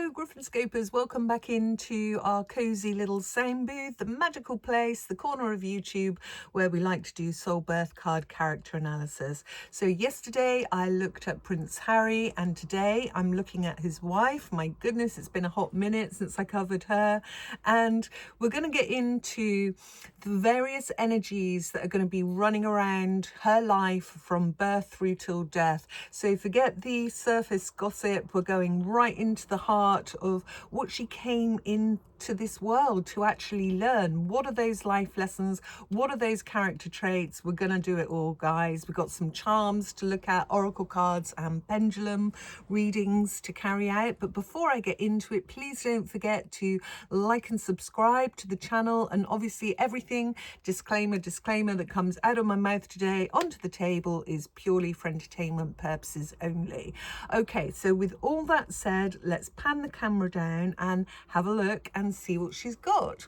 Hello Griffin Scopers, welcome back into our cosy little sound booth, the magical place, the corner of YouTube where we like to do soul birth card character analysis. So yesterday I looked at Prince Harry and today I'm looking at his wife. My goodness, it's been a hot minute since I covered her, and we're going to get into the various energies that are going to be running around her life from birth through till death. So forget the surface gossip, we're going right into the heart of what she came into this world to actually learn. What are those life lessons? What are those character traits? We're going to do it all, guys. We've got some charms to look at, oracle cards and pendulum readings to carry out. But before I get into it, please don't forget to like and subscribe to the channel, and obviously everything, disclaimer, that comes out of my mouth today onto the table is purely for entertainment purposes only. Okay, so with all that said, let's pan the camera down and have a look and see what she's got.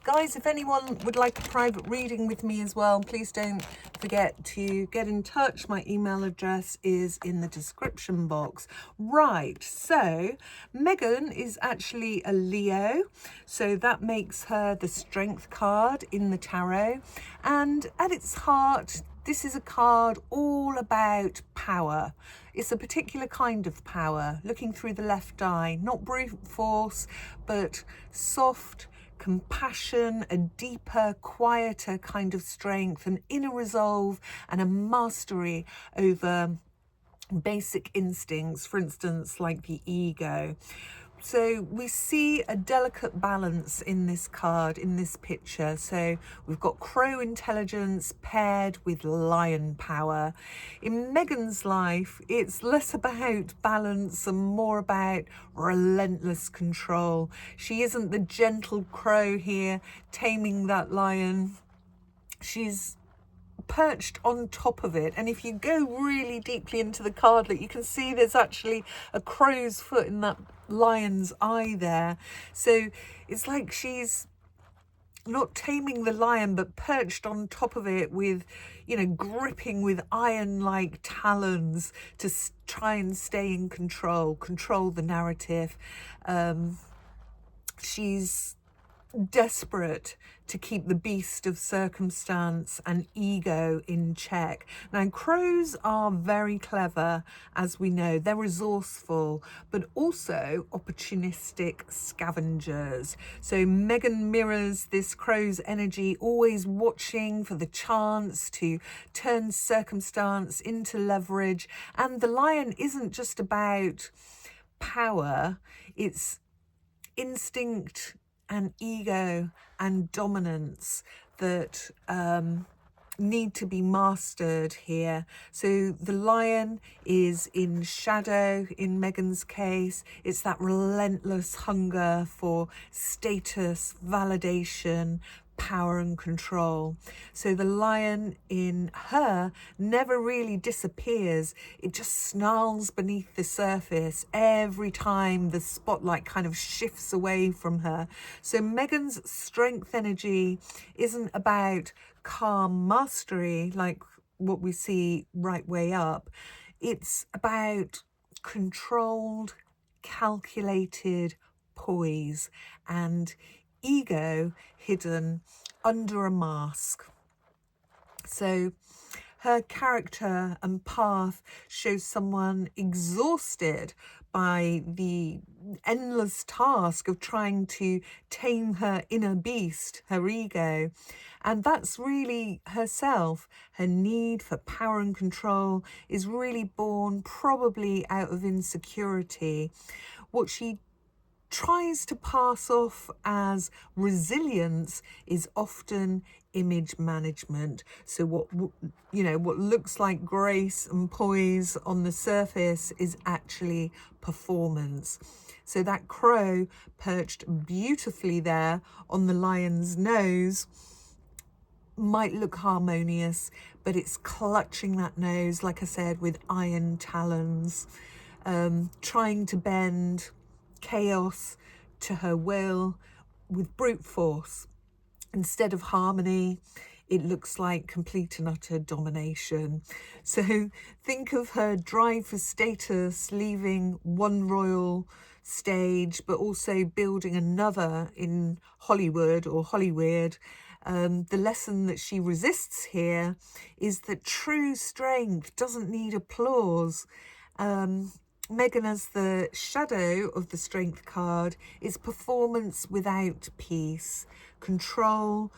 Guys, if anyone would like a private reading with me as well, please don't forget to get in touch. My email address is in the description box. Right, so Megan is actually a Leo, so that makes her the strength card in the tarot, and at its heart this is a card all about power. It's a particular kind of power, looking through the left eye, not brute force, but soft compassion, a deeper, quieter kind of strength, an inner resolve and a mastery over basic instincts, for instance, like the ego. So we see a delicate balance in this card, in this picture. So we've got crow intelligence paired with lion power. In Megan's life, it's less about balance and more about relentless control. She isn't the gentle crow here taming that lion. She's perched on top of it, and if you go really deeply into the cardlet, you can see there's actually a crow's foot in that lion's eye there. So it's like she's not taming the lion but perched on top of it with, you know, gripping with iron-like talons to try and stay in control the narrative. She's desperate to keep the beast of circumstance and ego in check. Now, crows are very clever, as we know. They're resourceful, but also opportunistic scavengers. So Megan mirrors this crow's energy, always watching for the chance to turn circumstance into leverage. And the lion isn't just about power, it's instinct and ego and dominance that need to be mastered here. So the lion is in shadow in Megan's case. It's that relentless hunger for status, validation, power and control. So the lion in her never really disappears. It just snarls beneath the surface every time the spotlight kind of shifts away from her. So Megan's strength energy isn't about calm mastery like what we see right way up. It's about controlled, calculated poise and ego hidden under a mask. So her character and path shows someone exhausted by the endless task of trying to tame her inner beast, her ego. And that's really herself. Her need for power and control is really born probably out of insecurity. What she tries to pass off as resilience is often image management. So what looks like grace and poise on the surface is actually performance. So that crow perched beautifully there on the lion's nose might look harmonious, but it's clutching that nose, like I said, with iron talons, trying to bend chaos to her will with brute force instead of harmony. it looks like complete and utter domination. So think of her drive for status, leaving one royal stage, but also building another in Hollywood or Hollyweird. The lesson that she resists here is that true strength doesn't need applause. Megan, as the shadow of the strength card, is performance without peace, control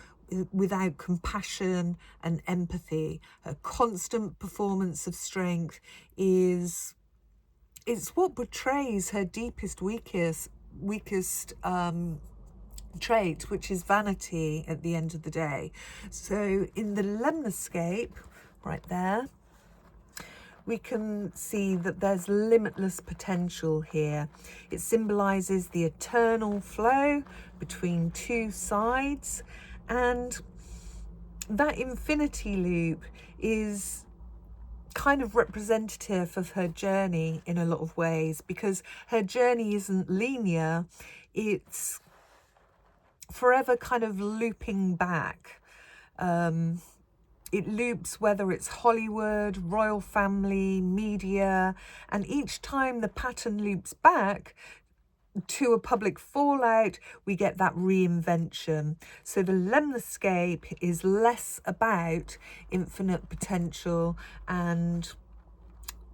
without compassion and empathy. Her constant performance of strength it's what betrays her deepest, weakest trait, which is vanity at the end of the day. So in the lemniscape, right there, we can see that there's limitless potential here. It symbolizes the eternal flow between two sides, and that infinity loop is kind of representative of her journey in a lot of ways, because her journey isn't linear. It's forever kind of looping back. It loops, whether it's Hollywood, royal family, media, and each time the pattern loops back to a public fallout, we get that reinvention. So the lemniscape is less about infinite potential and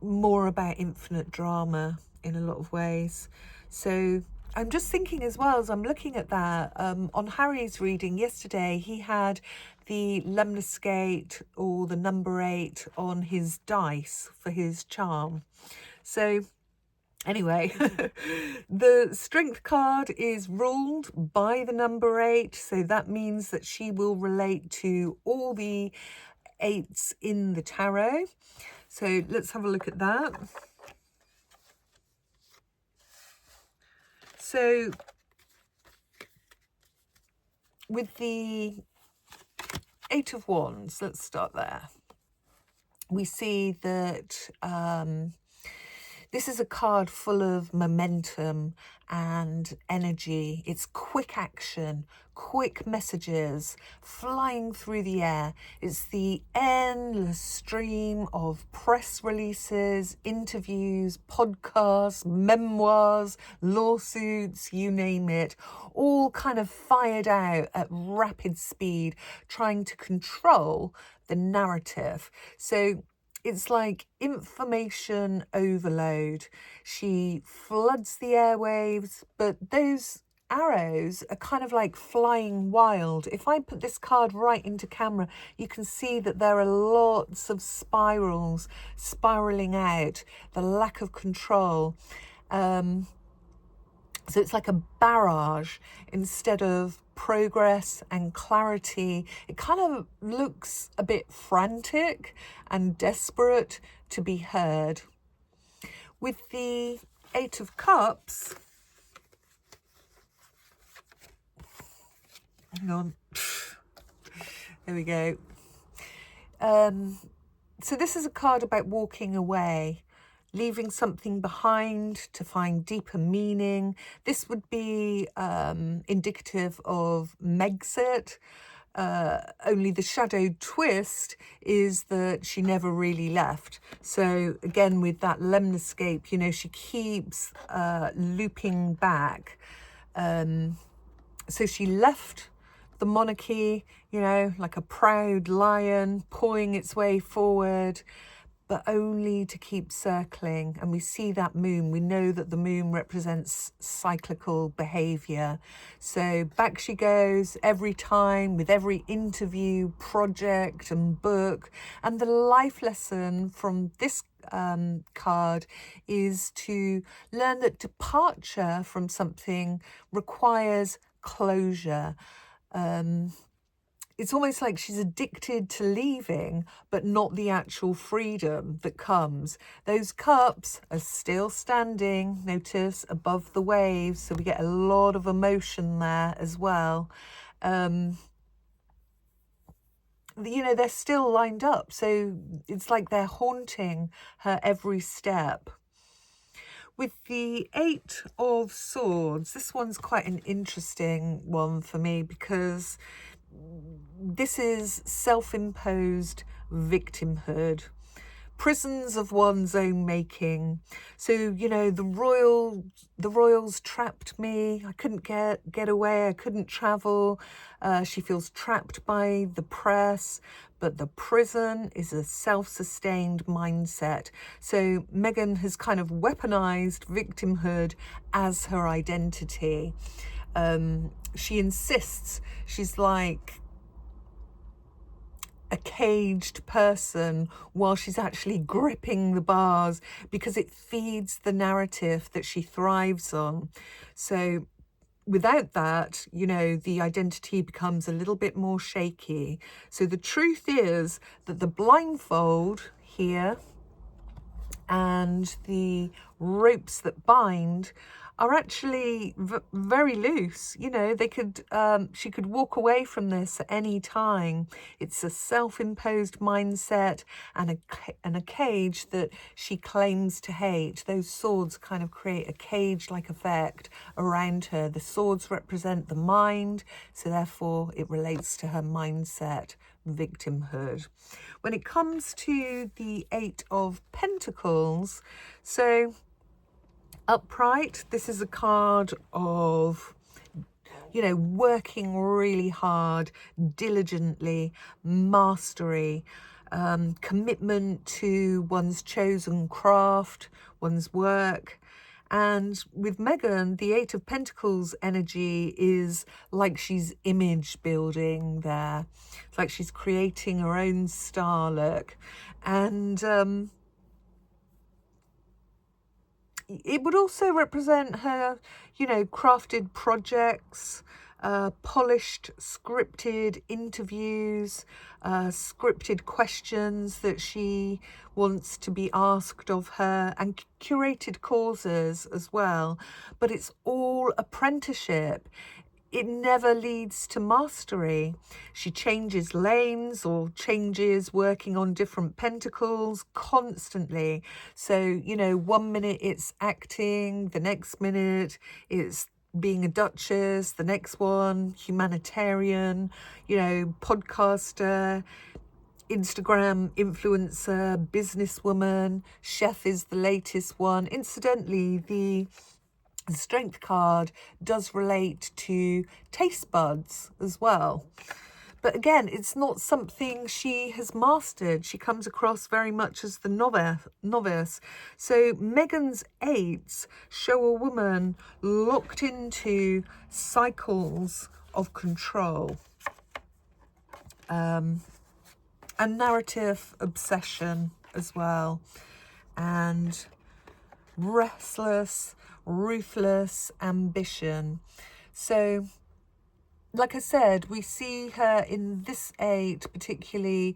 more about infinite drama in a lot of ways. So I'm just thinking as well, as I'm looking at that, on Harry's reading yesterday, he had the lemniscate or the number 8 on his dice for his charm. So anyway, the strength card is ruled by the number 8. So that means that she will relate to all the 8s in the tarot. So let's have a look at that. So with the 8 of Wands, let's start there. We see that this is a card full of momentum and energy. It's quick action, quick messages flying through the air. It's the endless stream of press releases, interviews, podcasts, memoirs, lawsuits, you name it, all kind of fired out at rapid speed, trying to control the narrative. So it's like information overload. She floods the airwaves, but those arrows are kind of like flying wild. If I put this card right into camera, you can see that there are lots of spirals spiraling out, the lack of control. So it's like a barrage instead of progress and clarity. It kind of looks a bit frantic and desperate to be heard. With the 8 of Cups, hang on, there we go. So this is a card about walking away, leaving something behind to find deeper meaning. This would be indicative of Megxit. Only the shadow twist is that she never really left. So again, with that lemniscape, you know, she keeps looping back. So she left the monarchy, you know, like a proud lion pawing its way forward, but only to keep circling. And we see that moon. We know that the moon represents cyclical behavior. So back she goes every time, with every interview, project and book. And the life lesson from this card is to learn that departure from something requires closure. It's almost like she's addicted to leaving, but not the actual freedom that comes. Those cups are still standing, notice, above the waves. So we get a lot of emotion there as well. You know, they're still lined up. So it's like they're haunting her every step. With the 8 of Swords, this one's quite an interesting one for me, because this is self-imposed victimhood, prisons of one's own making. So, you know, the royals trapped me. I couldn't get away. I couldn't travel. She feels trapped by the press, but the prison is a self-sustained mindset. So Meghan has kind of weaponized victimhood as her identity. She insists she's like a caged person while she's actually gripping the bars, because it feeds the narrative that she thrives on. So without that, you know, the identity becomes a little bit more shaky. So the truth is that the blindfold here and the ropes that bind are actually very loose. You know, they could she could walk away from this at any time. It's a self-imposed mindset and a cage that she claims to hate. Those swords kind of create a cage-like effect around her. The swords represent the mind, so therefore it relates to her mindset, victimhood. When it comes to the Eight of Pentacles, so upright, this is a card of, you know, working really hard, diligently, mastery, commitment to one's chosen craft, one's work. And with Meghan, the Eight of Pentacles energy is like she's image building there. It's like she's creating her own star look. And it would also represent her, you know, crafted projects, polished, scripted interviews, scripted questions that she wants to be asked of her, and curated causes as well. But it's all apprenticeship. It never leads to mastery. She changes lanes or changes working on different pentacles constantly. So, you know, 1 minute it's acting, the next minute it's being a duchess, the next one, humanitarian, you know, podcaster, Instagram influencer, businesswoman, chef is the latest one. Incidentally, the strength card does relate to taste buds as well. But again, it's not something she has mastered. She comes across very much as the novice. So Meghan's eights show a woman locked into cycles of control, and narrative obsession as well, and restless, ruthless ambition. So, like I said, we see her in this eight particularly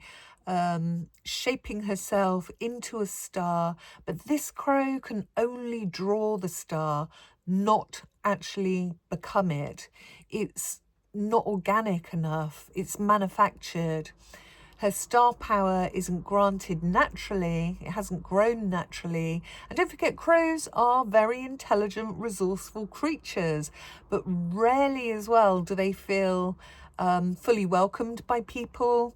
shaping herself into a star, but this crow can only draw the star, not actually become it. It's not organic enough. It's manufactured. Her star power isn't granted naturally. It hasn't grown naturally. And don't forget, crows are very intelligent, resourceful creatures, but rarely as well do they feel fully welcomed by people.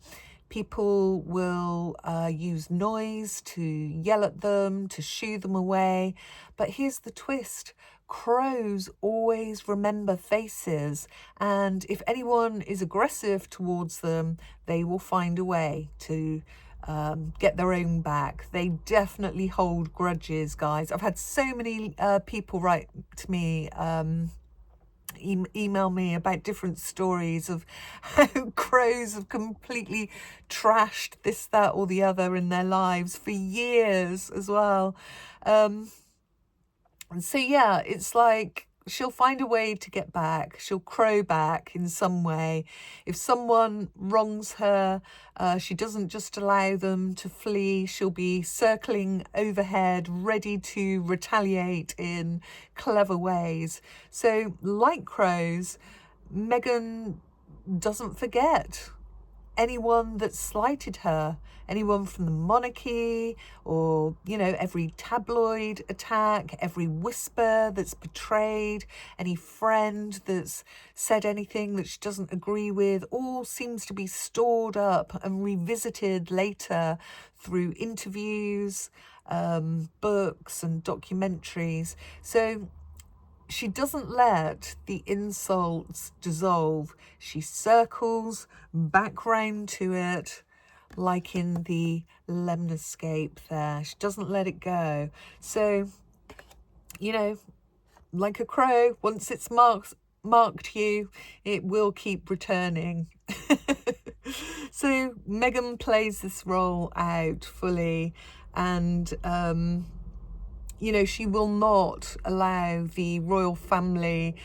People will use noise to yell at them, to shoo them away. But here's the twist. Crows always remember faces, and if anyone is aggressive towards them, they will find a way to get their own back. They definitely hold grudges, guys. I've had so many people write to me, email me about different stories of how crows have completely trashed this, that, or the other in their lives for years as well. And so, yeah, it's like she'll find a way to get back. She'll crow back in some way. If someone wrongs her, she doesn't just allow them to flee. She'll be circling overhead, ready to retaliate in clever ways. So, like crows, Meghan doesn't forget anyone that slighted her, anyone from the monarchy, or, you know, every tabloid attack, every whisper that's betrayed, any friend that's said anything that she doesn't agree with, all seems to be stored up and revisited later through interviews, books and documentaries. So she doesn't let the insults dissolve. She circles back round to it, like in the lemniscape there. She doesn't let it go. So, you know, like a crow, once it's marked you, it will keep returning. So Meghan plays this role out fully, and you know, she will not allow the royal family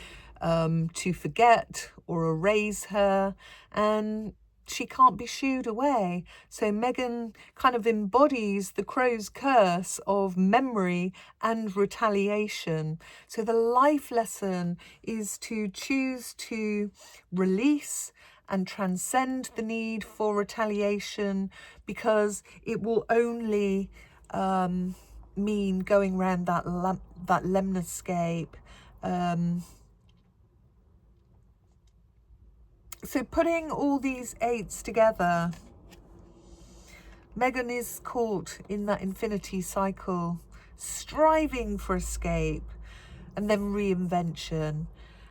to forget or erase her, and she can't be shooed away. So Meghan kind of embodies the crow's curse of memory and retaliation. So the life lesson is to choose to release and transcend the need for retaliation, because it will only mean going around that lemniscape. So putting all these eights together, Meghan is caught in that infinity cycle, striving for escape and then reinvention,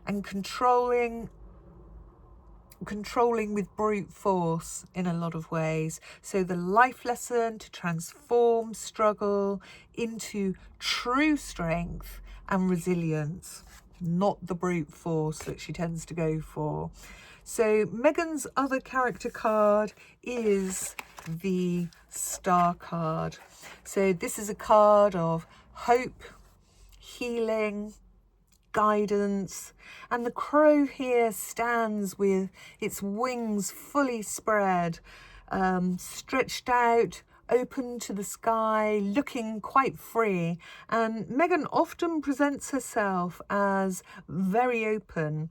and controlling with brute force in a lot of ways. So the life lesson to transform struggle into true strength and resilience, not the brute force that she tends to go for. So Meghan's other character card is the Star card. So this is a card of hope, healing, guidance, and the crow here stands with its wings fully spread, stretched out, open to the sky, looking quite free. And Meghan often presents herself as very open,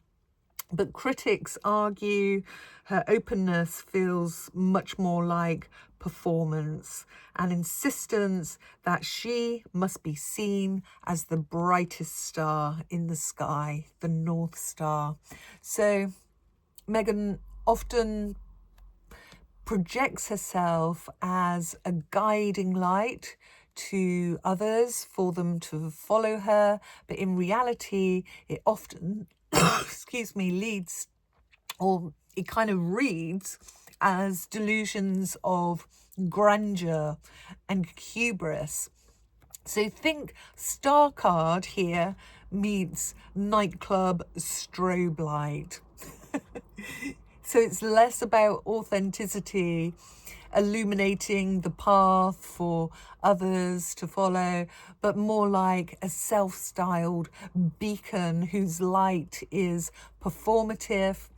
but critics argue her openness feels much more like performance and insistence that she must be seen as the brightest star in the sky, the North Star. So Meghan often projects herself as a guiding light to others for them to follow her, but in reality it often excuse me, leads, or it kind of reads as delusions of grandeur and hubris. So think Star card here meets nightclub strobe light. So it's less about authenticity, illuminating the path for others to follow, but more like a self-styled beacon whose light is performative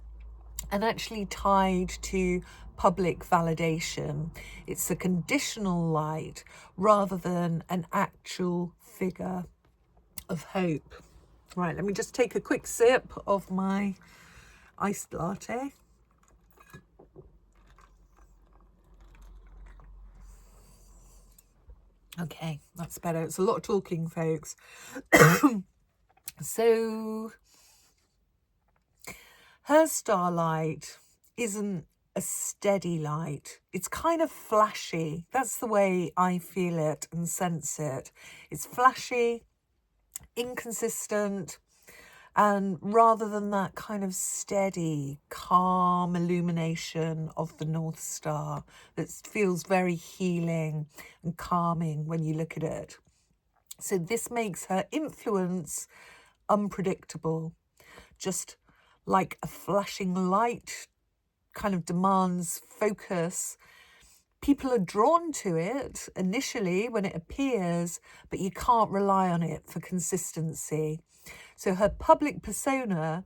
and actually tied to public validation. It's a conditional light rather than an actual figure of hope. Right, let me just take a quick sip of my iced latte. Okay, that's better. It's a lot of talking, folks. So her starlight isn't a steady light. It's kind of flashy. That's the way I feel it and sense it. It's flashy, inconsistent, and rather than that kind of steady, calm illumination of the North Star that feels very healing and calming when you look at it. So this makes her influence unpredictable, just like a flashing light kind of demands focus. People are drawn to it initially when it appears, but you can't rely on it for consistency. So her public persona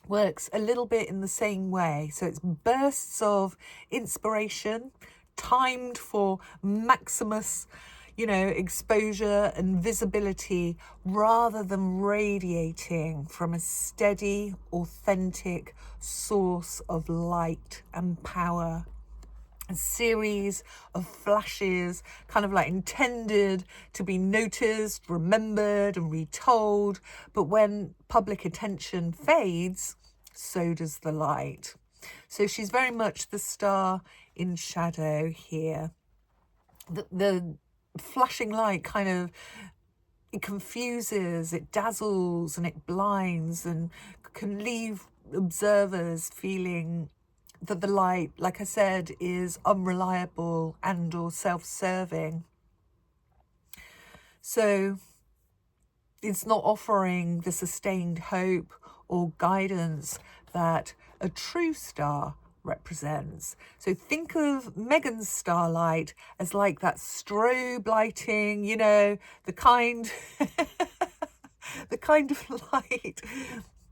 works a little bit in the same way. So it's bursts of inspiration, timed for Maximus, you know, exposure and visibility rather than radiating from a steady, authentic source of light and power. A series of flashes, kind of like intended to be noticed, remembered, and retold. But when public attention fades, so does the light. So she's very much the star in shadow here. The flashing light kind of, it confuses, it dazzles, and it blinds, and can leave observers feeling that the light, like I said, is unreliable and or self-serving. So it's not offering the sustained hope or guidance that a true star represents. So think of Megan's starlight as like that strobe lighting, you know, the kind the kind of light,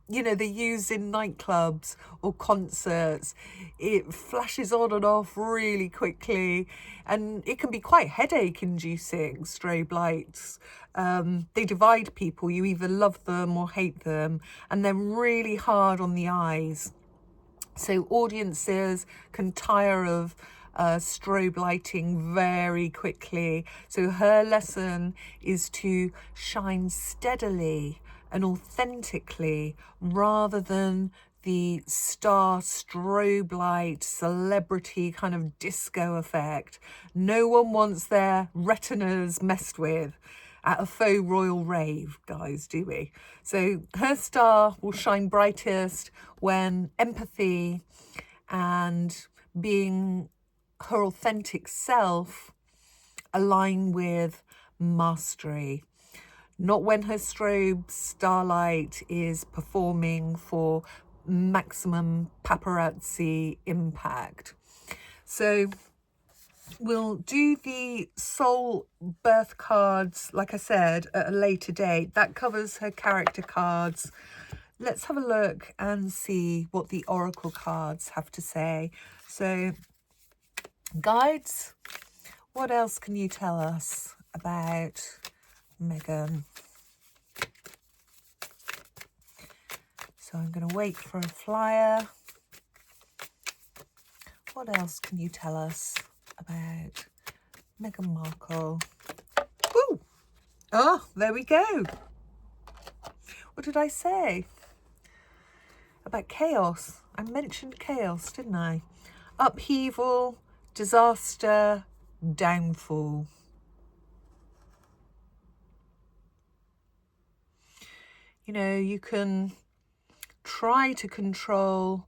you know, they use in nightclubs or concerts. It flashes on and off really quickly, and it can be quite headache inducing, strobe lights. They divide people. You either love them or hate them, and they're really hard on the eyes. So audiences can tire of strobe lighting very quickly. So her lesson is to shine steadily and authentically rather than the star strobe light celebrity kind of disco effect. No one wants their retinas messed with at a faux royal rave, guys, do we? So her star will shine brightest when empathy and being her authentic self align with mastery. Not when her strobe starlight is performing for maximum paparazzi impact. So we'll do the soul birth cards, like I said, at a later date. That covers her character cards. Let's have a look and see what the oracle cards have to say. So, guides, what else can you tell us about Megan? So I'm going to wait for a flyer. What else can you tell us about Meghan Markle? Ooh! Oh, there we go. What did I say? About chaos. I mentioned chaos, didn't I? Upheaval, disaster, downfall. You know, you can try to control,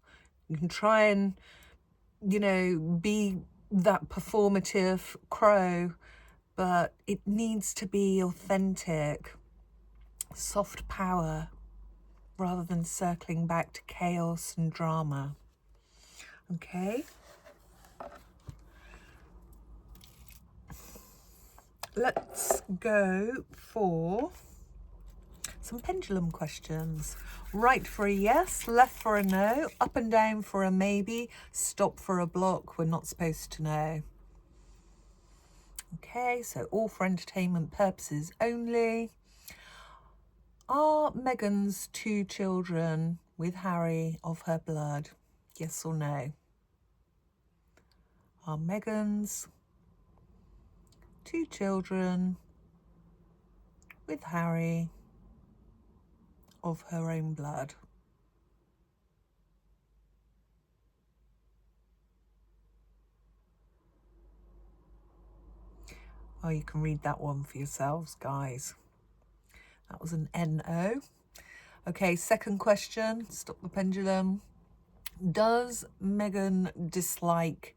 you can try and, you know, be that performative crow, but it needs to be authentic, soft power, rather than circling back to chaos and drama. Okay. Let's go for some pendulum questions. Right for a yes, left for a no, up and down for a maybe, stop for a block. We're not supposed to know. Okay, so all for entertainment purposes only. Are Meghan's 2 children with Harry of her blood? Yes or no? Are Meghan's 2 children with Harry of her own blood? Oh, you can read that one for yourselves, guys. That was an NO. Okay, second question. Stop the pendulum. Does Meghan dislike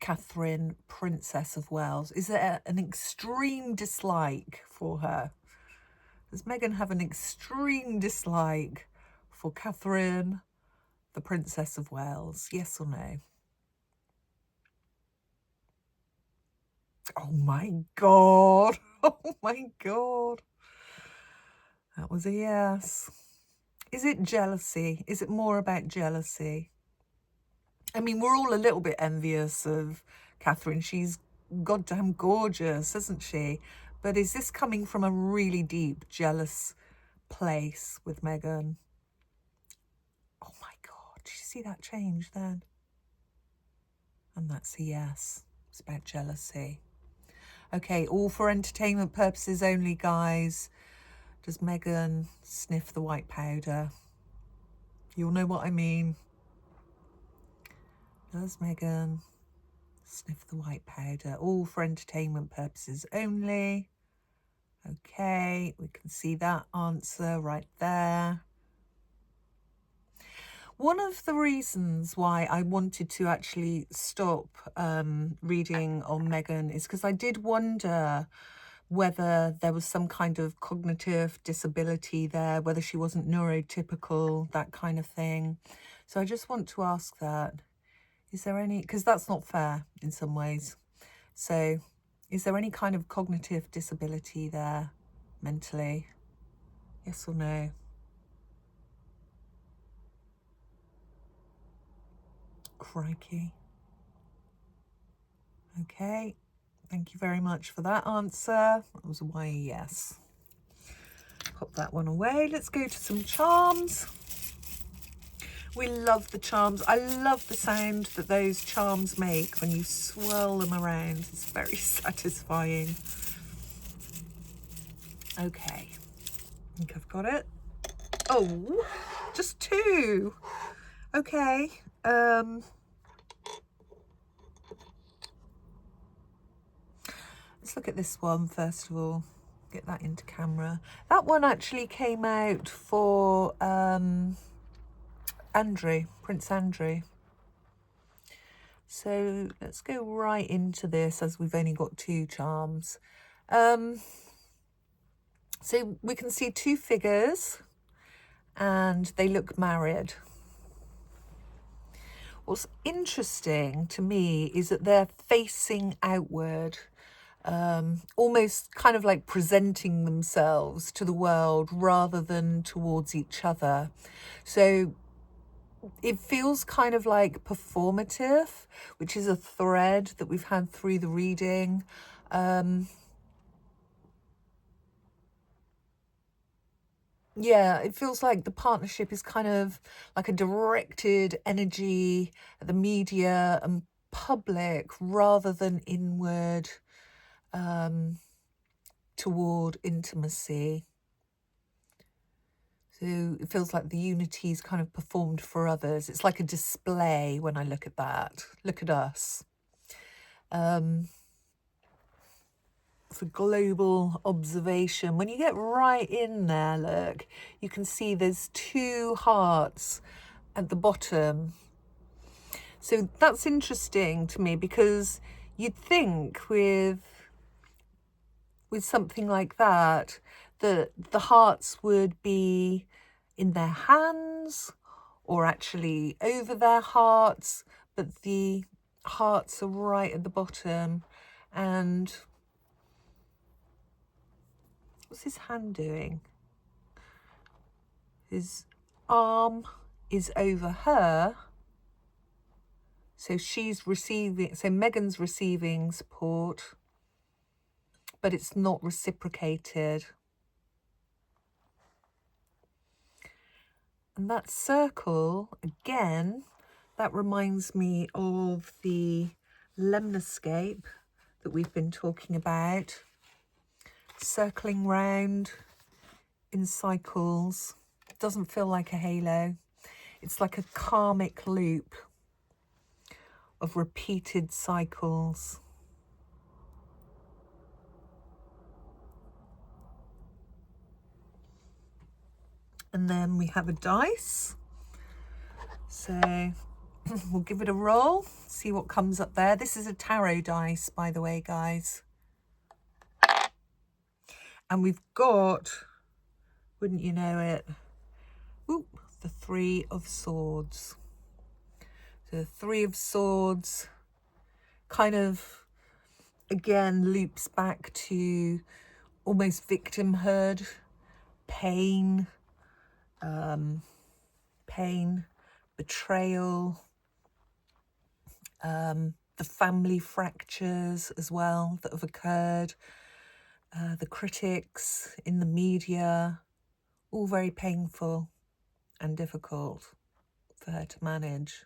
Catherine, Princess of Wales? Is there an extreme dislike for her? Does Meghan have an extreme dislike for Catherine, the Princess of Wales? Yes or no? Oh my God. Oh my God. That was a yes. Is it jealousy? Is it more about jealousy? I mean, we're all a little bit envious of Catherine. She's goddamn gorgeous, isn't she? But is this coming from a really deep, jealous place with Meghan? Oh my God, did you see that change then? And that's a yes. It's about jealousy. Okay, all for entertainment purposes only, guys. Does Meghan sniff the white powder? You'll know what I mean. Does Meghan sniff the white powder? All for entertainment purposes only. Okay, we can see that answer right there. One of the reasons why I wanted to actually stop reading on Meghan is because I did wonder whether there was some kind of cognitive disability there, whether she wasn't neurotypical, that kind of thing. So I just want to ask that. Is there any, because that's not fair in some ways. So is there any kind of cognitive disability there mentally? Yes or no? Crikey. Okay, thank you very much for that answer. That was why yes. Pop that one away. Let's go to some charms. We love the charms. I love the sound that those charms make when you swirl them around. It's very satisfying. Okay, I think I've got it. Oh, just two. Okay. Let's look at this one first of all. Get that into camera. That one actually came out for Andrew, Prince Andrew. So let's go right into this as we've only got two charms. So we can see two figures and they look married. What's interesting to me is that they're facing outward, almost kind of like presenting themselves to the world rather than towards each other. So it feels kind of like performative, which is a thread that we've had through the reading. Yeah, it feels like the partnership is kind of like a directed energy at the media and public rather than inward, toward intimacy. So it feels like the unity is kind of performed for others. It's like a display when I look at that. Look at us. For global observation, when you get right in there, look, you can see there's two hearts at the bottom. So that's interesting to me because you'd think with something like that, that the hearts would be in their hands or actually over their hearts, but the hearts are right at the bottom. And what's his hand doing? His arm is over her. So she's receiving, so Meghan's receiving support, but it's not reciprocated. And that circle, again, that reminds me of the lemniscape that we've been talking about. Circling round in cycles. It doesn't feel like a halo. It's like a karmic loop of repeated cycles. And then we have a dice. So we'll give it a roll, see what comes up there. This is a tarot dice, by the way, guys. And we've got, wouldn't you know it, ooh, the Three of Swords. So the Three of Swords kind of, again, loops back to almost victimhood, pain, betrayal, the family fractures as well that have occurred, the critics in the media, all very painful and difficult for her to manage.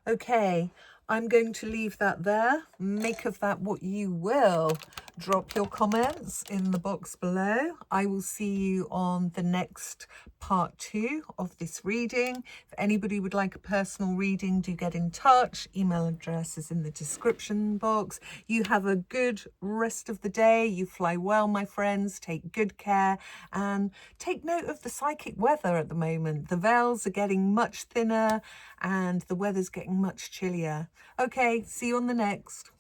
Okay, I'm going to leave that there. Make of that what you will. Drop your comments in the box below. I will see you on the next part 2 of this reading. If anybody would like a personal reading, do get in touch. Email address is in the description box. You have a good rest of the day. You fly well, my friends. Take good care and take note of the psychic weather at the moment. The veils are getting much thinner and the weather's getting much chillier. Okay, see you on the next.